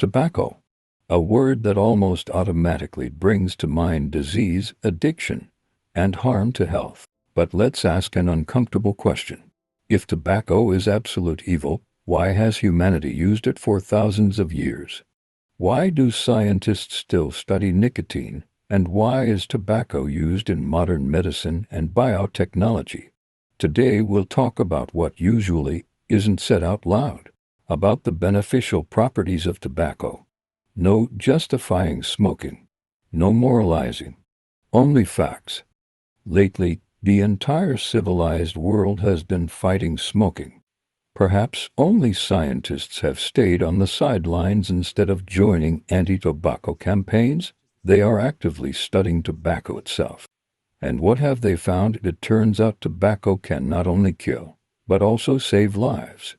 Tobacco, a word that almost automatically brings to mind disease, addiction, and harm to health. But let's ask an uncomfortable question. If tobacco is absolute evil, why has humanity used it for thousands of years? Why do scientists still study nicotine, and why is tobacco used in modern medicine and biotechnology? Today we'll talk about what usually isn't said out loud, about the beneficial properties of tobacco. No justifying smoking, no moralizing, only facts. Lately, the entire civilized world has been fighting smoking. Perhaps only scientists have stayed on the sidelines instead of joining anti-tobacco campaigns. They are actively studying tobacco itself. And what have they found? It turns out tobacco can not only kill, but also save lives.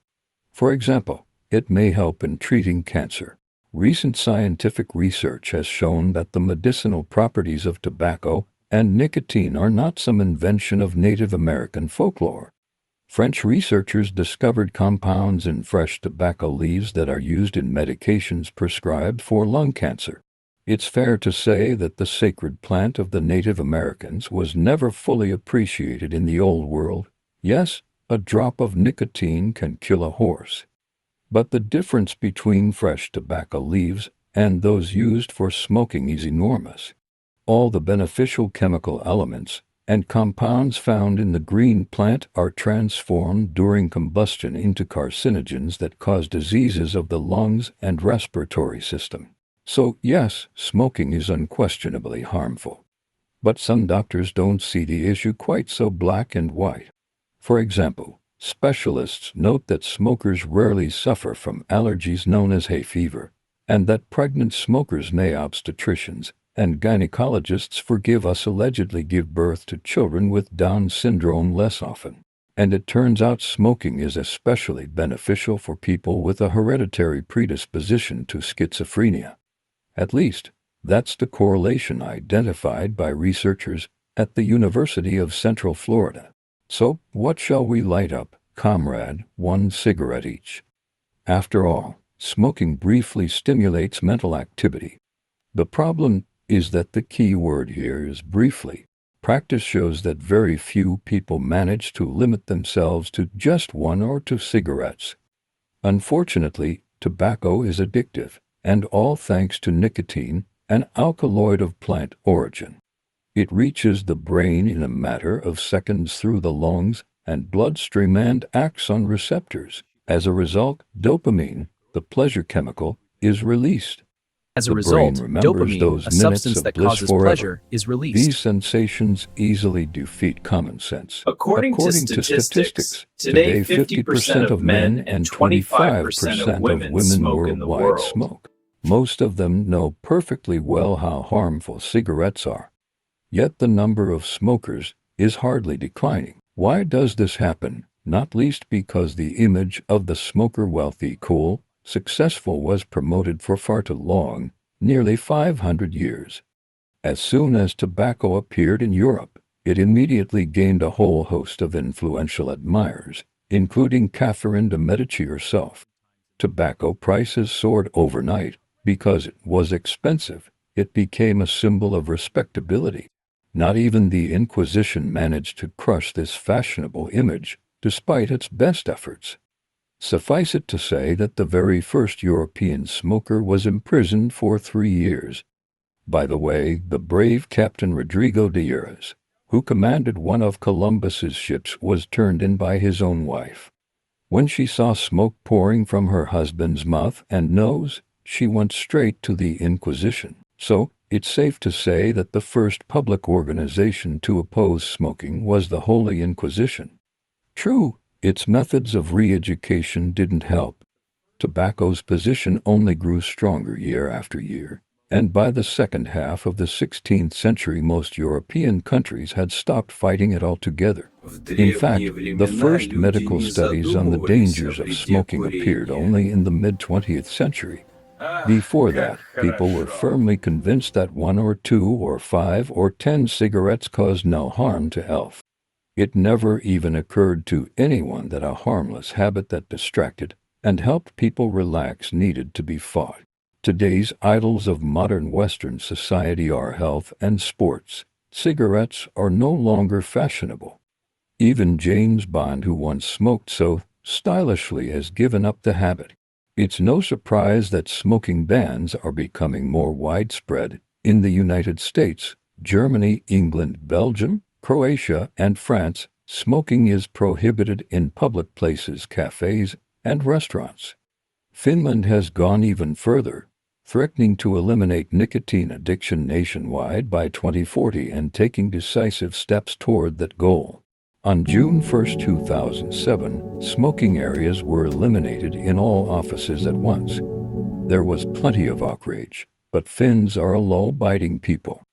For example, it may help in treating cancer. Recent scientific research has shown that the medicinal properties of tobacco and nicotine are not some invention of Native American folklore. French researchers discovered compounds in fresh tobacco leaves that are used in medications prescribed for lung cancer. It's fair to say that the sacred plant of the Native Americans was never fully appreciated in the Old World. Yes, a drop of nicotine can kill a horse. But the difference between fresh tobacco leaves and those used for smoking is enormous. All the beneficial chemical elements and compounds found in the green plant are transformed during combustion into carcinogens that cause diseases of the lungs and respiratory system. So, yes, smoking is unquestionably harmful. But some doctors don't see the issue quite so black and white. For example, specialists note that smokers rarely suffer from allergies known as hay fever, and that pregnant smokers may obstetricians and gynecologists forgive us allegedly give birth to children with Down syndrome less often. And it turns out smoking is especially beneficial for people with a hereditary predisposition to schizophrenia. At least, that's the correlation identified by researchers at the University of Central Florida. So, what shall we light up, comrade? One cigarette each. After all, smoking briefly stimulates mental activity. The problem is that the key word here is briefly. Practice shows that very few people manage to limit themselves to just one or two cigarettes. Unfortunately, tobacco is addictive, and all thanks to nicotine, an alkaloid of plant origin. It reaches the brain in a matter of seconds through the lungs and bloodstream and acts on receptors. As a result, dopamine, the pleasure chemical, is released. As a The brain result, remembers dopamine, those a minutes substance of that bliss causes forever. pleasure, is These released. sensations easily defeat common sense. According to statistics, today 50% of men and 25% of women smoke in the worldwide world. smoke. Most of them know perfectly well how harmful cigarettes are. Yet the number of smokers is hardly declining. Why does this happen? Not least because the image of the smoker wealthy, cool, successful was promoted for far too long, nearly 500 years. As soon as tobacco appeared in Europe, it immediately gained a whole host of influential admirers, including Catherine de' Medici herself. Tobacco prices soared overnight because it was expensive. It became a symbol of respectability. Not even the Inquisition managed to crush this fashionable image, despite its best efforts. Suffice it to say that the very first European smoker was imprisoned for 3 years. By the way, the brave Captain Rodrigo de Urres, who commanded one of Columbus's ships, was turned in by his own wife. When she saw smoke pouring from her husband's mouth and nose, she went straight to the Inquisition. So, it's safe to say that the first public organization to oppose smoking was the Holy Inquisition. True, its methods of re-education didn't help. Tobacco's position only grew stronger year after year, and by the second half of the 16th century most European countries had stopped fighting it altogether. In fact, the first medical studies on the dangers of smoking appeared only in the mid-20th century. Before that, people were firmly convinced that 1 or 2 or 5 or 10 cigarettes caused no harm to health. It never even occurred to anyone that a harmless habit that distracted and helped people relax needed to be fought. Today's idols of modern Western society are health and sports. Cigarettes are no longer fashionable. Even James Bond, who once smoked so stylishly, has given up the habit. It's no surprise that smoking bans are becoming more widespread in the United States, Germany, England, Belgium, Croatia, and France. Smoking is prohibited in public places, cafes, and restaurants. Finland has gone even further, threatening to eliminate nicotine addiction nationwide by 2040 and taking decisive steps toward that goal. On June 1, 2007, smoking areas were eliminated in all offices at once. There was plenty of outrage, but Finns are a law-abiding people.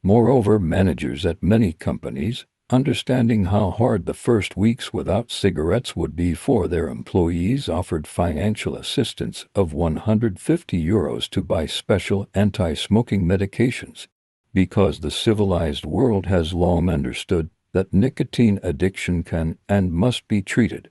Moreover, managers at many companies, understanding how hard the first weeks without cigarettes would be for their employees, offered financial assistance of €150 to buy special anti-smoking medications, because the civilized world has long understood that nicotine addiction can and must be treated.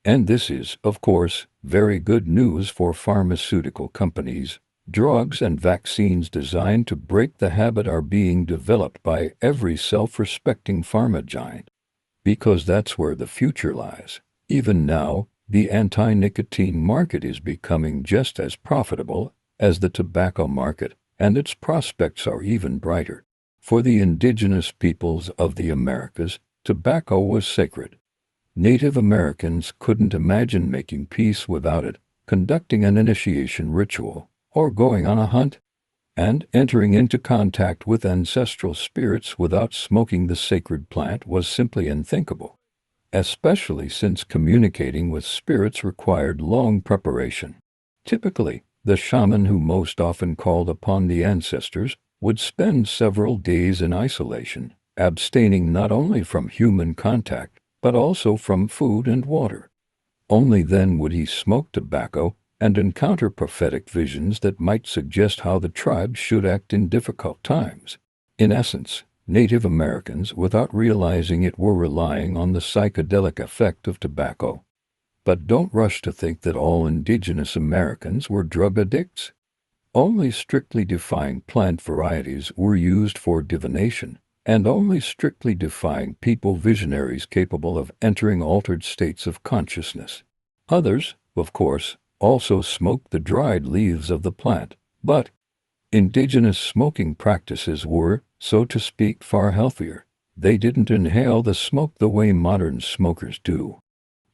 And this is, of course, very good news for pharmaceutical companies. Drugs and vaccines designed to break the habit are being developed by every self-respecting pharma giant, because that's where the future lies. Even now, the anti-nicotine market is becoming just as profitable as the tobacco market, and its prospects are even brighter. For the indigenous peoples of the Americas, tobacco was sacred. Native Americans couldn't imagine making peace without it, conducting an initiation ritual, or going on a hunt, and entering into contact with ancestral spirits without smoking the sacred plant was simply unthinkable, especially since communicating with spirits required long preparation. Typically, the shaman who most often called upon the ancestors would spend several days in isolation, abstaining not only from human contact, but also from food and water. Only then would he smoke tobacco and encounter prophetic visions that might suggest how the tribe should act in difficult times. In essence, Native Americans, without realizing it, were relying on the psychedelic effect of tobacco. But don't rush to think that all indigenous Americans were drug addicts. Only strictly defined plant varieties were used for divination, and only strictly defined people visionaries capable of entering altered states of consciousness. Others, of course, also smoked the dried leaves of the plant, but indigenous smoking practices were, so to speak, far healthier. They didn't inhale the smoke the way modern smokers do.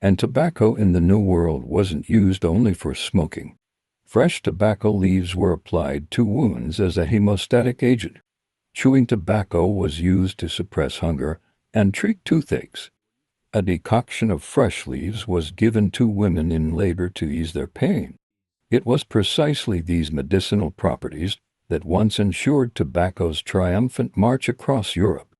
And tobacco in the New World wasn't used only for smoking. Fresh tobacco leaves were applied to wounds as a hemostatic agent. Chewing tobacco was used to suppress hunger and treat toothaches. A decoction of fresh leaves was given to women in labor to ease their pain. It was precisely these medicinal properties that once ensured tobacco's triumphant march across Europe.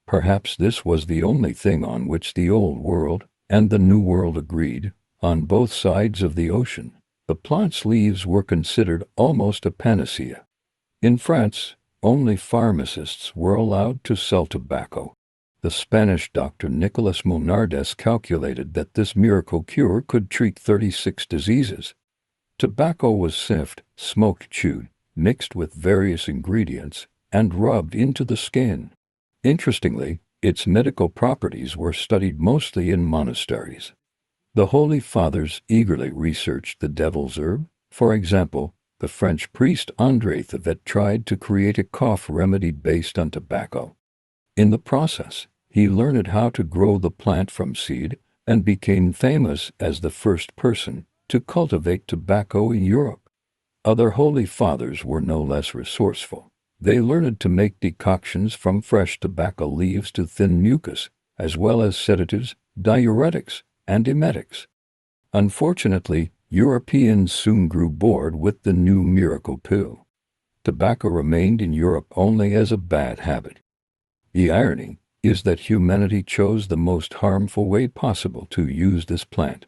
Perhaps this was the only thing on which the Old World and the New World agreed. On both sides of the ocean, the plant's leaves were considered almost a panacea. In France, only pharmacists were allowed to sell tobacco. The Spanish doctor Nicolas Monardes calculated that this miracle cure could treat 36 diseases. Tobacco was sniffed, smoked, chewed, mixed with various ingredients, and rubbed into the skin. Interestingly, its medical properties were studied mostly in monasteries. The Holy Fathers eagerly researched the devil's herb. For example, the French priest André Thevet tried to create a cough remedy based on tobacco. In the process, he learned how to grow the plant from seed and became famous as the first person to cultivate tobacco in Europe. Other Holy Fathers were no less resourceful. They learned to make decoctions from fresh tobacco leaves to thin mucus, as well as sedatives, diuretics, and emetics. Unfortunately, Europeans soon grew bored with the new miracle pill. Tobacco remained in Europe only as a bad habit. The irony is that humanity chose the most harmful way possible to use this plant.